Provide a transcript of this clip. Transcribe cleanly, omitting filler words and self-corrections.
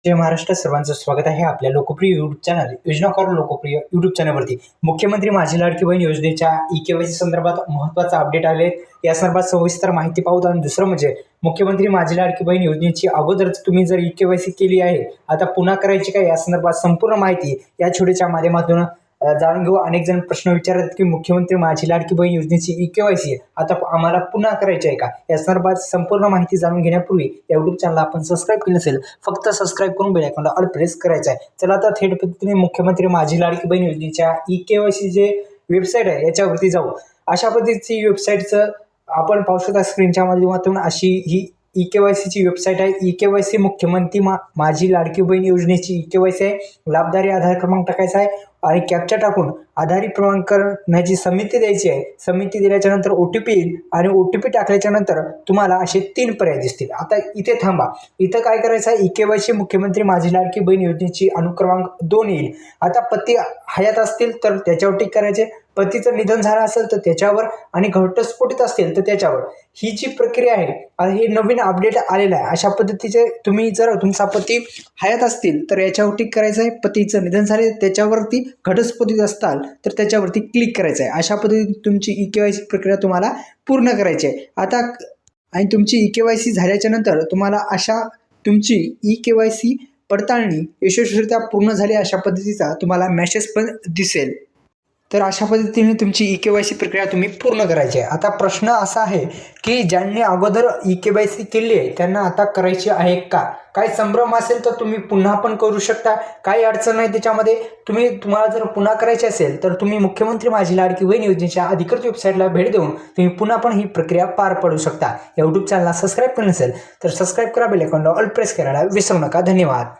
जय महाराष्ट्र. सर्वांचं स्वागत आहे आपल्या लोकप्रिय युट्यूब चॅनल योजनाकार लोकप्रिय युट्यूब चॅनलवरती. मुख्यमंत्री माझी लाडकी बहीण योजनेच्या ई-केवायसी संदर्भात महत्त्वाचा अपडेट आले. या संदर्भात सविस्तर माहिती पाहूत. आणि दुसरं म्हणजे मुख्यमंत्री माझी लाडकी बहीण योजनेची अगोदरच तुम्ही जर ई-केवायसी केली आहे, आता पुन्हा करायची काय, या संदर्भात संपूर्ण माहिती या व्हिडिओच्या माध्यमातून जाणून घेऊ. अनेक जण प्रश्न विचारतात की मुख्यमंत्री माझी लाडकी बहीण योजनेची ई-केवायसी आता आम्हाला पुन्हा करायची आहे का, या संदर्भात संपूर्ण माहिती जाणून घेण्यापूर्वी या युट्यूब चॅनलला आपण सबस्क्राईब केलं नसेल, फक्त सबस्क्राईब करून बेल आयकॉनला ऑल प्रेस करायचा आहे. चला आता थेट पद्धतीने मुख्यमंत्री माझी लाडकी बहीण योजनेच्या ई-केवायसी जे वेबसाईट आहे याच्यावरती जाऊ. अशा पद्धतीची वेबसाईटचं आपण पाहू शकता स्क्रीनच्या माध्यमातून. अशी ही ई-केवायसीची वेबसाईट आहे. ई-केवायसी मुख्यमंत्री माझी लाडकी बहीण योजनेची ई-केवायसी आहे. लाभधारी आधार क्रमांक टाकायचा आहे आणि कॅप्चा टाकून आधारी प्रमाणीकरणाची समिती द्यायची आहे. समिती दिल्याच्या नंतर OTP येईल आणि OTP टाकल्याच्या नंतर तुम्हाला असे 3 पर्याय दिसतील. आता इथे थांबा. इथं काय करायचं आहे, ई-केवायसी मुख्यमंत्री माझी लाडकी बहीण योजनेची अनुक्रमांक 2 येईल. आता पती हयात असतील तर त्याच्यावर टिक करायचे, पतीचं निधन झालं असेल तर त्याच्यावर, आणि घटस्फोटित असतील तर त्याच्यावर. ही जी प्रक्रिया आहे, हे नवीन अपडेट आलेलं आहे. अशा पद्धतीचे तुम्ही जर तुमचा पती हयात असतील तर याच्यावर टिक करायचं आहे, पतीचं निधन झाले त्याच्यावरती घटस्फोटित असताल तर त्याच्यावरती क्लिक करायचं आहे. अशा पद्धतीने तुमची ई-केवायसी प्रक्रिया तुम्हाला पूर्ण करायची आहे. आता आणि तुमची ई-केवायसी झाल्याच्या नंतर तुम्हाला अशा तुमची ई-केवायसी पडताळणी यशस्वीरित्या पूर्ण झाली अशा पद्धतीचा तुम्हाला मेसेज पण दिसेल. तर अशा पद्धतीने तुमची ई-केवायसी प्रक्रिया तुम्ही पूर्ण करायची आहे. आता प्रश्न असा आहे की ज्यांनी अगोदर ई-केवायसी केली आहे त्यांना आता करायची आहे का? काही संभ्रम असेल तर तुम्ही पुन्हा पण करू शकता, काही अडचण नाही त्याच्यामध्ये. तुम्हाला जर पुन्हा करायची असेल तर तुम्ही मुख्यमंत्री माझी लाडकी बहीण योजनेच्या अधिकृत वेबसाईटला भेट देऊन तुम्ही पुन्हा पण ही प्रक्रिया पार पाडू शकता. या यूट्यूब चॅनलला सबस्क्राईब केलं नसेल तर सबस्क्राईब करा, बेल आयकॉनला ऑल प्रेस करायला विसरू नका. धन्यवाद.